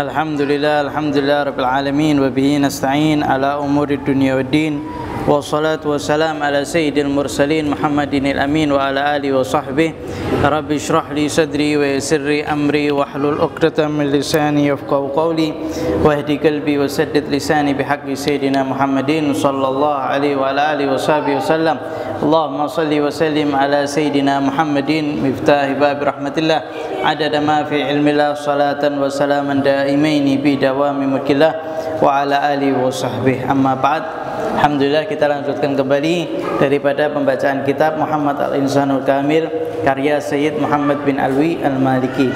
Alhamdulillah rabbil alamin wa bihi nasta'in ala umuri dunya waddin wassalatu wassalam ala sayyidil mursalin Muhammadin al-amin wa ala alihi wa sahbihi. Rabbi shrah li sadri wa yassir li amri wahlul 'uqdatam min lisani yafqahu qawli wahdi qalbi wa saddid lisani bihaqqi sayyidina Muhammadin sallallahu alaihi wa ala alihi wa sahbihi wasallam. Allahumma salli wa sallim ala sayyidina Muhammadin miftahi bab rahmatillah adada ma fi ilmillah salatan wa salaman daimaini bi dawami mulkillah wa ala alihi wa sahbihi. Amma ba'd. Alhamdulillah, kita lanjutkan kembali daripada pembacaan kitab Muhammad Al-Insanul Kamil karya Sayyid Muhammad bin Alwi Al-Maliki.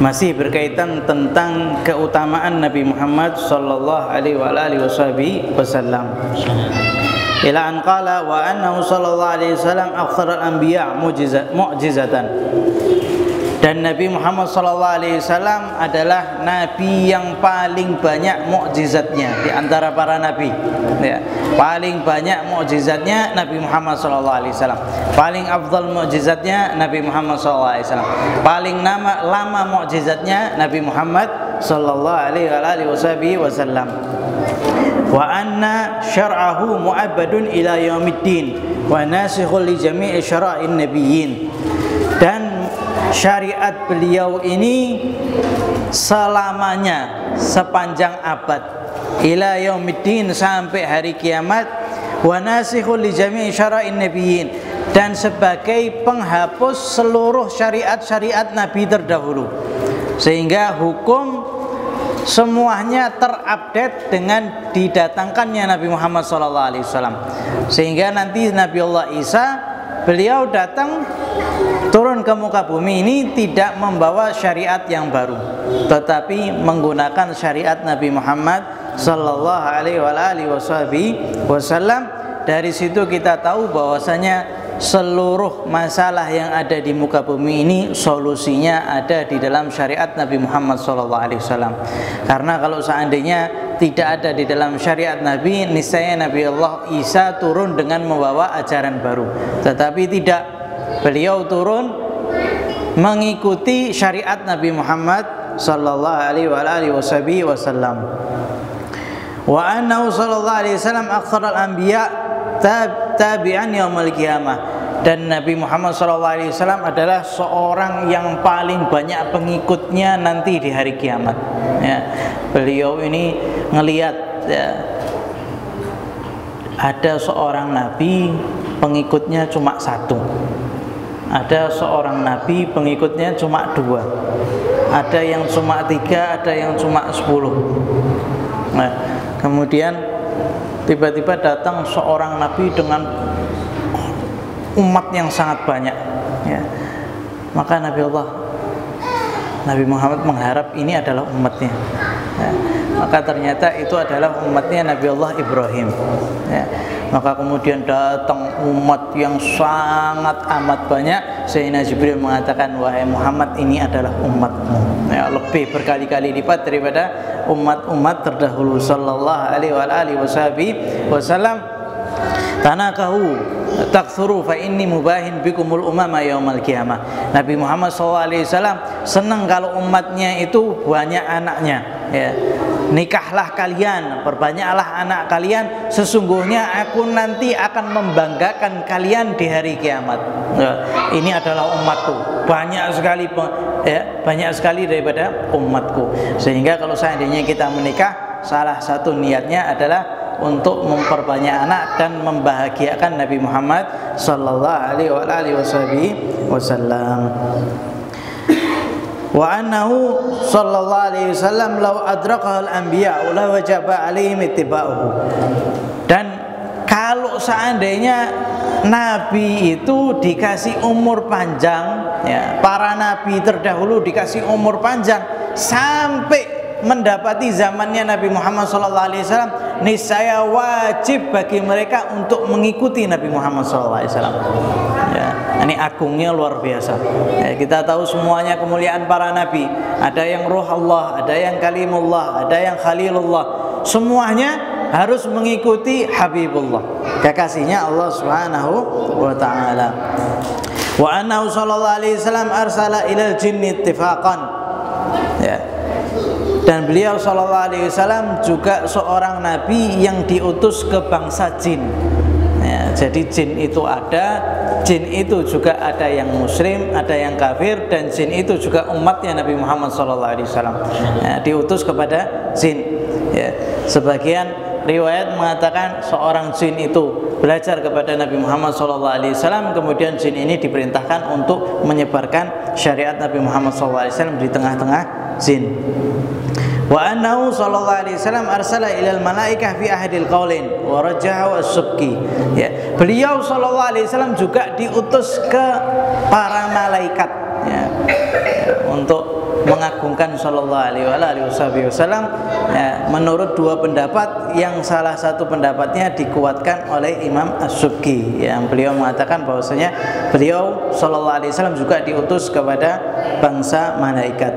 Masih berkaitan tentang keutamaan Nabi Muhammad sallallahu alaihi wa alihi wasallam. Ila an qala wa annahu sallallahu alaihi wasallam aktsarul anbiya mu'jizatan. Dan Nabi Muhammad sallallahu alaihi wasallam adalah nabi yang paling banyak mukjizatnya di antara para nabi. Ya, paling banyak mukjizatnya Nabi Muhammad sallallahu alaihi wasallam. Paling afdal mukjizatnya Nabi Muhammad sallallahu alaihi wasallam. Paling lama mukjizatnya Nabi Muhammad sallallahu alaihi wasallam. Wa anna syar'ahu mu'abbadun ila yaumiddin wa nasikhul li jami'i syara'in nabiyyin. Dan syariat beliau ini selamanya, sepanjang abad, ila yaumiddin, sampai hari kiamat, wa nasikhul li jami'i syara'in nabiyyin, dan sebagai penghapus seluruh syariat-syariat nabi terdahulu, sehingga hukum semuanya terupdate dengan didatangkannya Nabi Muhammad SAW. Sehingga nanti Nabi Allah Isa, beliau datang turun ke muka bumi ini tidak membawa syariat yang baru, tetapi menggunakan syariat Nabi Muhammad sallallahu alaihi wasallam. Dari situ kita tahu bahwasanya seluruh masalah yang ada di muka bumi ini solusinya ada di dalam syariat Nabi Muhammad SAW. Karena kalau seandainya tidak ada di dalam syariat Nabi, niscaya Nabi Allah Isa turun dengan membawa ajaran baru. Tetapi tidak, beliau turun mengikuti syariat Nabi Muhammad sallallahu alaihi wasallam. Wa annahu sallallahu alaihi wasallam aktsarul anbiya tabi'an yaumil qiyamah. Dan Nabi Muhammad SAW adalah seorang yang paling banyak pengikutnya nanti di hari kiamat. Ya, beliau ini ngelihat, ya, ada seorang nabi pengikutnya cuma satu, ada seorang nabi pengikutnya cuma dua, ada yang cuma tiga, ada yang cuma 10. Nah, kemudian tiba-tiba datang seorang nabi dengan umat yang sangat banyak, ya. Maka Nabi Muhammad mengharap ini adalah umatnya, ya. Maka ternyata itu adalah umatnya Nabi Allah Ibrahim, ya. Maka kemudian datang umat yang sangat amat banyak, Sayyidina Jibril mengatakan, wahai Muhammad, ini adalah umatmu, ya, lebih berkali-kali lipat daripada umat-umat terdahulu sallallahu alaihi wasallam. Tanakahu taktsuru fa inni mubahin bikumul umama yaumal qiyamah. Nabi Muhammad SAW senang kalau umatnya itu banyak anaknya, ya. Nikahlah kalian, perbanyaklah anak kalian, sesungguhnya aku nanti akan membanggakan kalian di hari kiamat, ya. Ini adalah umatku, banyak sekali daripada umatku. Sehingga kalau seandainya kita menikah, salah satu niatnya adalah untuk memperbanyak anak dan membahagiakan Nabi Muhammad sallallahu alaihi wasallam. Wa annahu sallallahu alaihi wasallam law adrakahal anbiya la wajaba alaihim ittiba'uhu. Dan kalau seandainya nabi itu dikasih umur panjang, ya, para nabi terdahulu dikasih umur panjang sampai mendapati zamannya Nabi Muhammad SAW, niscaya wajib bagi mereka untuk mengikuti Nabi Muhammad SAW. Ya, ini agungnya luar biasa. Ya, kita tahu semuanya kemuliaan para nabi. Ada yang ruh Allah, ada yang kalimullah, ada yang khalilullah. Semuanya harus mengikuti Habibullah, kekasihnya Allah Subhanahu wa Ta'ala. Wa annahu sallallahu alaihi wasallam arsala ilal jinni ittifaqan. Ya. Dan beliau sallallahu alaihi wasallam juga seorang nabi yang diutus ke bangsa jin. Ya, jadi jin itu juga ada yang muslim, ada yang kafir, dan jin itu juga umatnya Nabi Muhammad sallallahu alaihi wasallam. Ya, diutus kepada jin. Ya, sebagian riwayat mengatakan seorang jin itu belajar kepada Nabi Muhammad SAW, kemudian jin ini diperintahkan untuk menyebarkan syariat Nabi Muhammad SAW di tengah-tengah jin. Wa annahu sallallahu alaihi wasallam arsala ilal malaikah fi ahadil qaulin wa rajahu as-subki. Ya, beliau sallallahu alaihi wasallam juga diutus ke para malaikat, ya, untuk mengagungkan sallallahu alaihi wasallam, ya, menurut dua pendapat yang salah satu pendapatnya dikuatkan oleh Imam As-Subki, yang beliau mengatakan bahwasanya beliau sallallahu alaihi wasallam juga diutus kepada bangsa malaikat.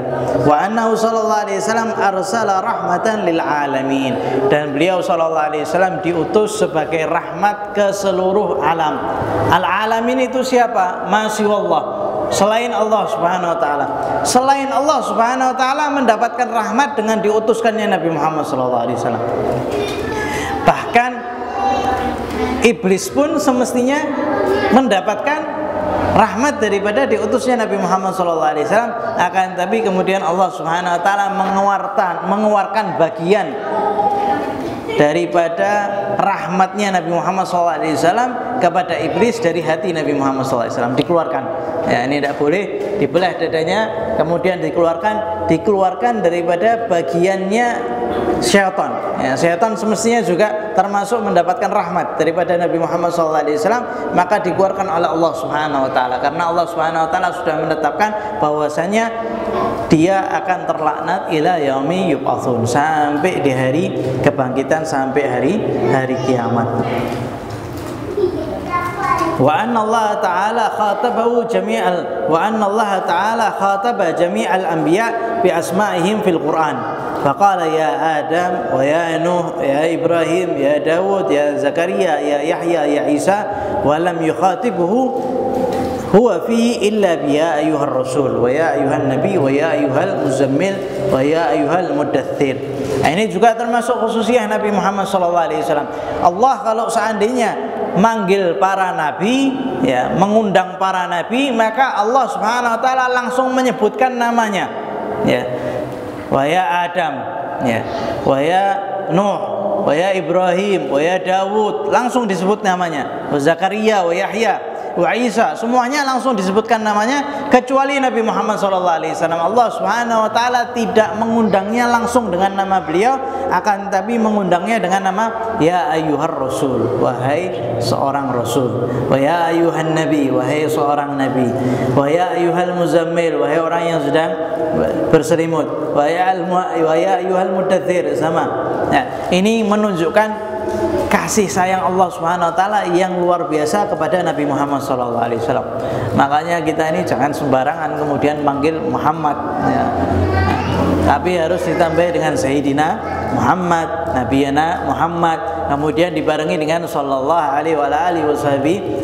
Wa annahu sallallahu alaihi wasallam arsala rahmatan lil alamin, dan beliau sallallahu alaihi wasallam diutus sebagai rahmat ke seluruh alam. Al alamin itu siapa? Masyaallah, selain Allah Subhanahu wa taala. Selain Allah Subhanahu wa taala mendapatkan rahmat dengan diutuskannya Nabi Muhammad sallallahu alaihi wasallam. Bahkan iblis pun semestinya mendapatkan rahmat daripada diutusnya Nabi Muhammad SAW. Akan tapi kemudian Allah Subhanahu wa taala mengeluarkan bagian daripada rahmatnya Nabi Muhammad SAW kepada iblis dari hati Nabi Muhammad SAW, dikeluarkan. Ya, ini tidak boleh dibelah dadanya, kemudian dikeluarkan daripada bagiannya syaitan. Ya, syaitan semestinya juga termasuk mendapatkan rahmat daripada Nabi Muhammad SAW, maka dikeluarkan oleh Allah Subhanahu wa taala, karena Allah Subhanahu wa taala sudah menetapkan bahwasanya dia akan terlaknat ila yaumi yub'atsun, sampai di hari kebangkitan, sampai hari kiamat. Wa anna Allah ta'ala khatabahu jami'al wa anna Allah ta'ala khataba jami'al anbiya bi asma'ihim fil Qur'an. Faqala ya Adam wa ya Nuh ya Ibrahim ya Dawud ya Zakaria ya Yahya ya Isa, wa lam yukhatibuhu huwa fihi illa bi ya ayyuhar rasul wa ya ayyuhan nabi wa ya ayyuhal muzammil wa ya ayyuhal muddaththir. Nah, ini juga termasuk khususiyah Nabi Muhammad SAW. Allah kalau seandainya manggil para nabi, ya, mengundang para nabi, maka Allah Subhanahu wa taala langsung menyebutkan namanya, ya. Wa ya Adam, ya, wa ya Nuh, wa ya Ibrahim, wa ya Dawud, langsung disebut namanya. Wa Zakaria, wa Yahya, wa Isa, semuanya langsung disebutkan namanya, kecuali Nabi Muhammad SAW. Allah Subhanahu wa taala tidak mengundangnya langsung dengan nama beliau, akan tapi mengundangnya dengan nama ya ayyuhar rasul, wahai seorang rasul, wa ya ayyuhan nabi, wahai seorang nabi, wa ya ayyuhal muzammil, wahai orang yang sedang berselimut, wa ya ayyuhal muddaththir, sama. Nah, ini menunjukkan kasih sayang Allah Subhanahu wa taala yang luar biasa kepada Nabi Muhammad SAW. Makanya kita ini jangan sembarangan kemudian manggil Muhammad, ya. Tapi harus ditambah dengan Sayyidina Muhammad, Nabiyana Muhammad, kemudian dibarengi dengan sallallahu alaihi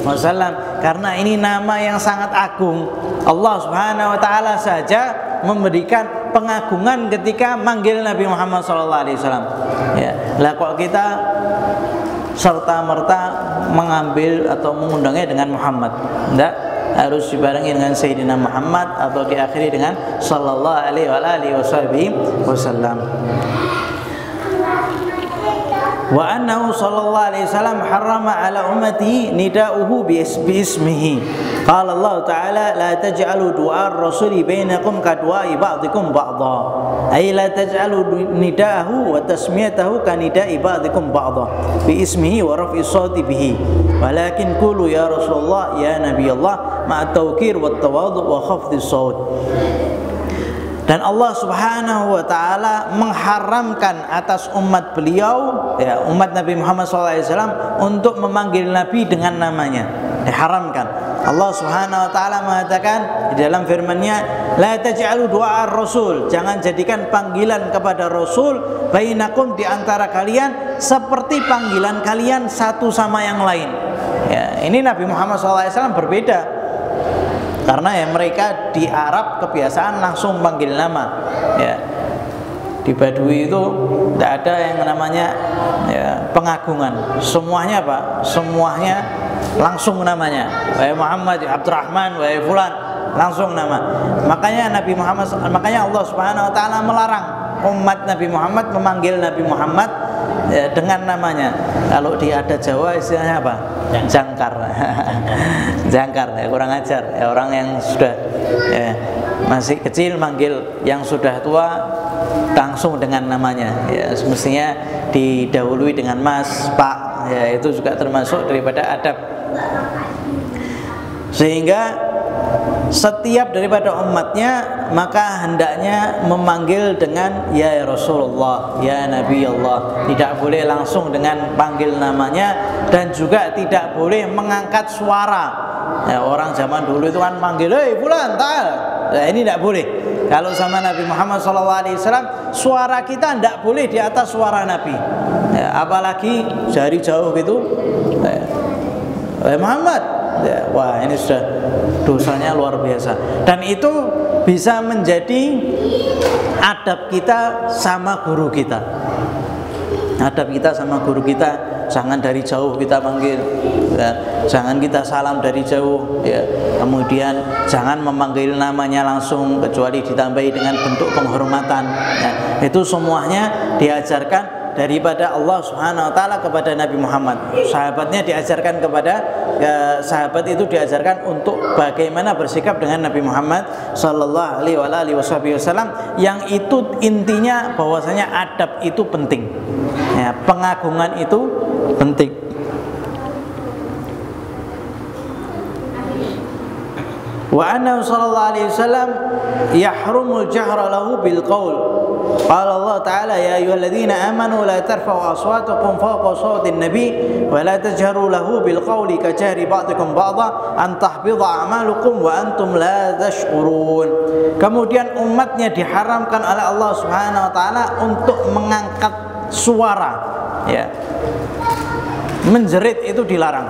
wasallam, karena ini nama yang sangat agung. Allah Subhanahu wa taala saja memberikan pengagungan ketika manggil Nabi Muhammad SAW. Ya, lah kok kita serta-merta mengambil atau mengundangnya dengan Muhammad? Tidak, harus dibarengi dengan Sayyidina Muhammad atau diakhiri dengan sallallahu alaihi wasallam. Wa annahu sallallahu alaihi wasallam harrama ala ummati nida'uhu bi ismihi. Qala Allah Ta'ala la taj'alu du'a ar-rasuli bainakum ka du'ai ba'dikum ba'dha. Ay la taj'alu nida'ahu wa tasmiyatahu ka nida'i ba'dikum ba'dha bi ismihi wa raf'i shawti bihi. Walakin qulu ya Rasulullah ya Nabi Allah ma'a tawqir wa tawadhu wa khafdhi shawt. Dan Allah Subhanahu wa taala mengharamkan atas umat beliau, ya, umat Nabi Muhammad SAW, untuk memanggil Nabi dengan namanya. Diharamkan. Allah Subhanahu wa taala mengatakan di dalam firman-Nya, la taj'alu du'a ar-rasul, jangan jadikan panggilan kepada Rasul bainakum, di antara kalian, seperti panggilan kalian satu sama yang lain. Ya, ini Nabi Muhammad SAW berbeda. Karena ya mereka di Arab kebiasaan langsung panggil nama, ya. Di Baduy itu tidak ada yang namanya pengagungan. Semuanya apa? Semuanya langsung namanya. Wahai Muhammad, Abdurrahman, wahai fulan, langsung nama. Makanya Allah Subhanahu wa taala melarang umat Nabi Muhammad memanggil Nabi Muhammad dengan namanya. Kalau di adat Jawa istilahnya apa? Jangkar. Jangkar, kurang ajar. Orang yang sudah masih kecil manggil yang sudah tua langsung dengan namanya. Semestinya didahului dengan Mas, Pak. Itu juga termasuk daripada adab. Sehingga setiap daripada umatnya maka hendaknya memanggil dengan ya Rasulullah, ya Nabi Allah. Tidak boleh langsung dengan panggil namanya, dan juga tidak boleh mengangkat suara. Orang zaman dulu itu kan manggil, hei fulan, ta'al. Ini tidak boleh. Kalau sama Nabi Muhammad SAW, suara kita tidak boleh di atas suara Nabi. Apalagi dari jauh gitu, Muhammad. Wah, ini sudah dosanya luar biasa. Dan itu bisa menjadi adab kita sama guru kita. Adab kita sama guru kita, jangan dari jauh kita panggil, jangan kita salam dari jauh, kemudian jangan memanggil namanya langsung kecuali ditambahi dengan bentuk penghormatan. Itu semuanya diajarkan daripada Allah Subhanahu wa taala kepada Nabi Muhammad. Sahabatnya diajarkan sahabat itu diajarkan untuk bagaimana bersikap dengan Nabi Muhammad sallallahu alaihi wasallam, yang itu intinya bahwasanya adab itu penting. Pengagungan itu penting. Wa annahu sallallahu alaihi wasallam yahrumul jahra lahu bil qaul. Qala Allah Ta'ala ya ayyuhalladzina amanu la tarfa'u aswatakum fawqa sawti an-nabi wa la tajharu lahu bil qawli ka jahri ba'dikum ba'dha an tahbita a'malukum wa antum la tash'urun. Kemudian umatnya diharamkan oleh Allah Subhanahu wa taala untuk mengangkat suara, menjerit itu dilarang.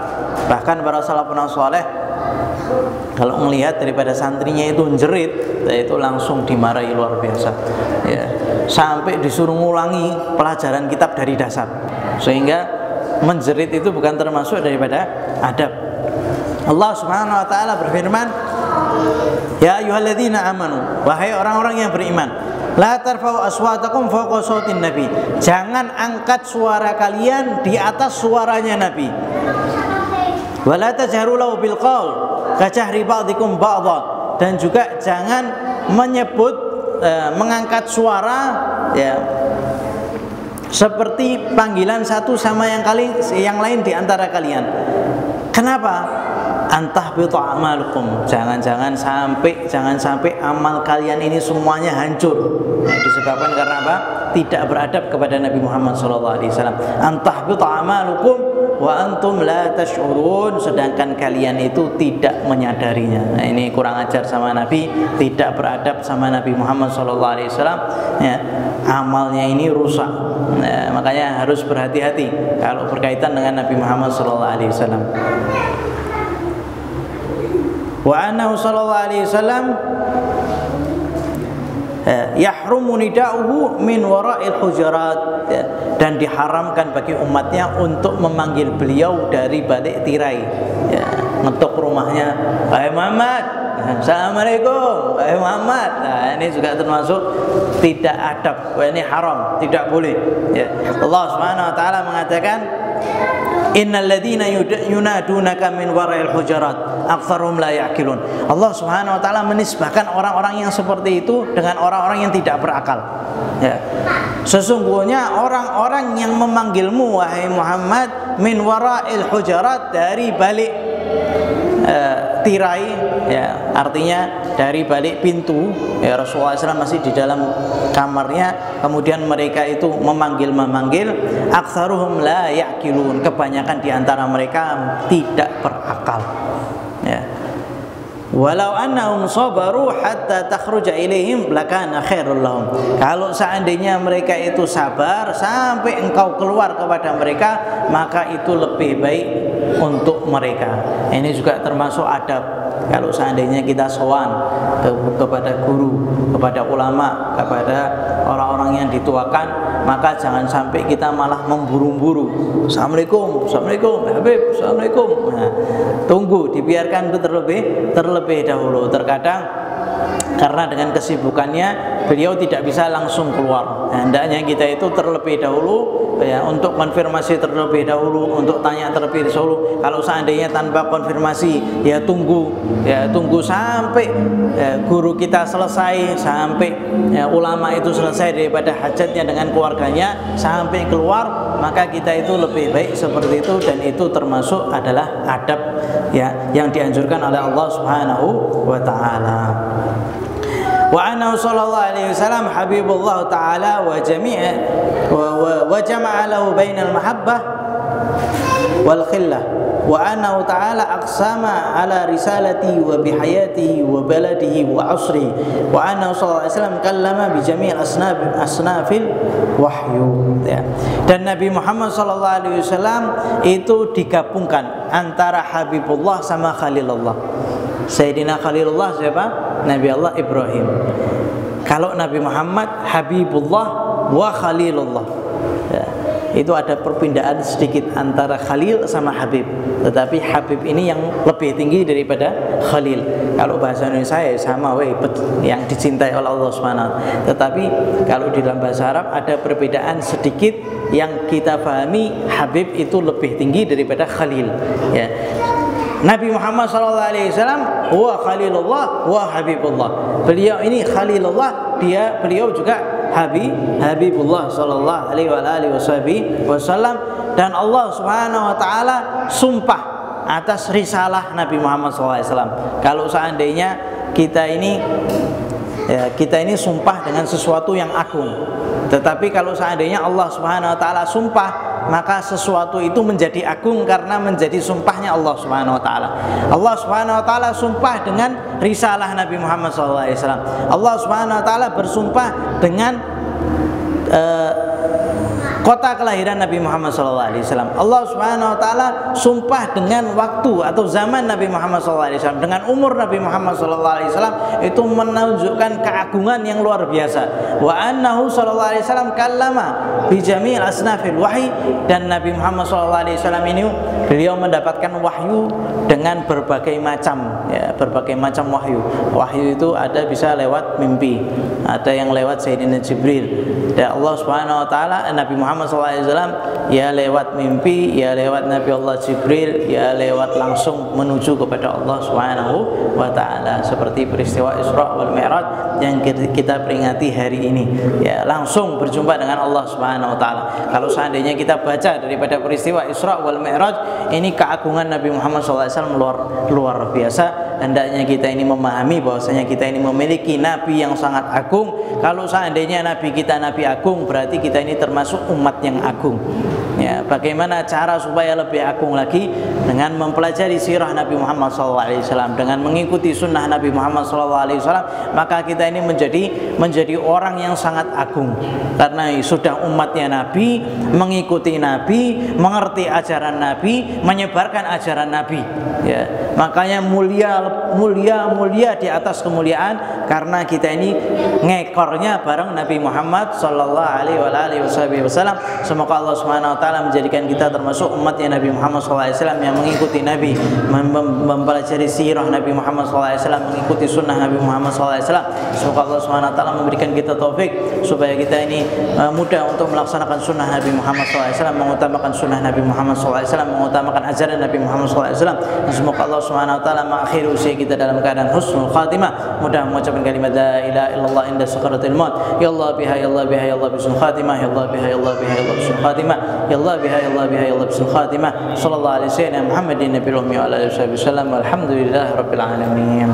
Bahkan para salafun saleh kalau melihat daripada santrinya itu menjerit, itu langsung dimarahi luar biasa. Sampai disuruh ngulangi pelajaran kitab dari dasar. Sehingga menjerit itu bukan termasuk daripada adab. Allah Subhanahu wa taala berfirman, "Ya ayyuhalladzina amanu," wahai orang-orang yang beriman, "la tarfa'u aswatakum fawqa sautin nabi." Jangan angkat suara kalian di atas suaranya Nabi. "Wa la tajharu lahu bil qaul ka jahri ba'dikum ba'dha." Dan juga jangan menyebut mengangkat suara seperti panggilan satu sama yang lain di antara kalian. Kenapa? Antahbitu a'malukum. Jangan sampai amal kalian ini semuanya hancur. Disebabkan karena apa? Tidak beradab kepada Nabi Muhammad SAW. Antahbitu a'malukum wa antum la tash'urun, sedangkan kalian itu tidak menyadarinya. Ini kurang ajar sama Nabi, tidak beradab sama Nabi Muhammad SAW. Amalnya ini rusak. Makanya harus berhati-hati kalau berkaitan dengan Nabi Muhammad SAW. Wa annahu sallallahu alaihi wasallam yahrumu nida'uhu min wara'il hujurat, dan diharamkan bagi umatnya untuk memanggil beliau dari balik tirai. Ngetok rumahnya, "Wahai Muhammad, Assalamualaikum, wahai Muhammad." Ini juga termasuk tidak adab. Ini haram, tidak boleh. Allah Subhanahu wa taala mengatakan, "Innal ladzina yunadunaka min wara'il hujurat aktsaruhum la ya'qilun." Allah Subhanahu wa taala menisbahkan orang-orang yang seperti itu dengan orang-orang yang tidak berakal. Sesungguhnya orang-orang yang memanggilmu wahai Muhammad min wara'il hujurat, dari balik tirai, artinya dari balik pintu. Rasulullah SAW masih di dalam kamarnya, kemudian mereka itu memanggil, aktsaruhum la ya'qilun, kebanyakan di antara mereka tidak berakal. Walau annahum sabaru hatta takhruja ilaihim lakana khairul lahum. Kalau seandainya mereka itu sabar sampai engkau keluar kepada mereka, maka itu lebih baik untuk mereka. Ini juga termasuk adab. Kalau seandainya kita sowan kepada guru, kepada ulama, kepada orang-orang yang dituakan, maka jangan sampai kita malah memburu-buru. Assalamualaikum, Assalamualaikum, Habib, Assalamualaikum. Nah, tunggu, dibiarkan itu terlebih dahulu. Terkadang karena dengan kesibukannya beliau tidak bisa langsung keluar. Nah, hendaknya kita itu terlebih dahulu ya, untuk konfirmasi terlebih dahulu, untuk tanya terlebih dahulu. Kalau seandainya tanpa konfirmasi, ya tunggu sampai guru kita selesai, sampai ulama itu selesai daripada hajatnya dengan keluarganya, sampai keluar, maka kita itu lebih baik seperti itu. Dan itu termasuk adalah adab ya yang dianjurkan oleh Allah Subhanahu wa taala. Wa annahu sallallahu alaihi wasallam habibullah taala wa jami'a wa jama'a lahu bainal mahabbah wal khillah wa annahu ta'ala aqsama ala risalati wa bihayatihi wa baladihi wa asri wa annahu sallallahu alaihi wasallam kallama bi jami'il asnafil wahyu ya. Dan Nabi Muhammad sallallahu alaihi wasallam itu digabungkan antara Habibullah sama Khalilullah. Sayyidina Khalilullah siapa? Nabi Allah Ibrahim. Kalau Nabi Muhammad Habibullah wa Khalilullah ya, itu ada perpindahan sedikit antara Khalil sama Habib. Tetapi Habib ini yang lebih tinggi daripada Khalil. Kalau bahasa Indonesia ya sama yang dicintai oleh Allah Subhanahu. Tetapi kalau di dalam bahasa Arab ada perbedaan sedikit yang kita pahami, Habib itu lebih tinggi daripada Khalil ya. Nabi Muhammad SAW wa Khalilullah wa Habibullah. Beliau ini Khalilullah, beliau juga Habibullah sallallahu alaihi wasallam. Dan Allah Subhanahu wa taala sumpah atas risalah Nabi Muhammad SAW. Kalau seandainya kita ini sumpah dengan sesuatu yang agung, tetapi kalau seandainya Allah Subhanahu wa taala sumpah, maka sesuatu itu menjadi agung karena menjadi sumpahnya Allah Subhanahu wa taala. Allah Subhanahu wa taala sumpah dengan risalah Nabi Muhammad SAW. Allah Subhanahu wa taala bersumpah dengan kota kelahiran Nabi Muhammad SAW. Allah Subhanahu wa taala sumpah dengan waktu atau zaman Nabi Muhammad SAW, dengan umur Nabi Muhammad SAW. Itu menunjukkan keagungan yang luar biasa. Wa annahu sallallahu alaihi wasallam kallama bi jami'il asnafil wahyi. Dan Nabi Muhammad SAW ini beliau mendapatkan wahyu dengan berbagai macam wahyu. Wahyu itu ada bisa lewat mimpi, ada yang lewat Sayyidina Jibril. Dan Allah Subhanahu wa taala Nabi Muhammad SAW ya lewat mimpi, ya lewat Nabi Allah Jibril, ya lewat langsung menuju kepada Allah Subhanahu wa taala, seperti peristiwa Isra wal Mi'raj yang kita peringati hari ini ya, langsung berjumpa dengan Allah Subhanahu wa taala. Kalau seandainya kita baca daripada peristiwa Isra wal Mi'raj ini, keagungan Nabi Muhammad SAW luar biasa. Hendaknya kita ini memahami bahwasanya kita ini memiliki nabi yang sangat agung. Kalau seandainya nabi kita nabi agung, berarti kita ini termasuk umat yang agung ya. Bagaimana cara supaya lebih agung lagi? Dengan mempelajari sirah Nabi Muhammad SAW, dengan mengikuti sunnah Nabi Muhammad SAW, maka kita ini menjadi orang yang sangat agung. Karena sudah umatnya Nabi, mengikuti Nabi, mengerti ajaran Nabi, menyebarkan ajaran Nabi ya. Makanya mulia di atas kemuliaan, karena kita ini ngekornya bareng Nabi Muhammad sallallahu alaihi wasallam. Semoga Allah Subhanahu wa taala menjadikan kita termasuk umatnya Nabi Muhammad sallallahu alaihi wasallam yang mengikuti Nabi, mempelajari sirah Nabi Muhammad sallallahu alaihi wasallam, mengikuti sunnah Nabi Muhammad sallallahu alaihi wasallam. Semoga Allah Subhanahu wa taala memberikan kita taufik supaya kita ini mudah untuk melaksanakan sunnah Nabi Muhammad sallallahu alaihi wasallam, mengutamakan sunnah Nabi Muhammad sallallahu alaihi wasallam, mengutamakan ajaran Nabi Muhammad sallallahu alaihi wasallam. Dan semoga Allah Subhanahu wa taala mengakhiri usia kita dalam keadaan husnul khatimah, mudah mengucapkan kalimat la ilaha illallah inda sakaratil maut. Ya Allah biha ya Allah biha ya Allah bisul khatimah, ya Allah biha ya Allah biha ya Allah bisul khatimah, ya Allah biha ya Allah biha ya Allah bisul khatimah. Sallallahu alaihi wasallam Muhammadin nabiyil ummi wa ala alihi wasallam. Walhamdulillahirabbil alamin.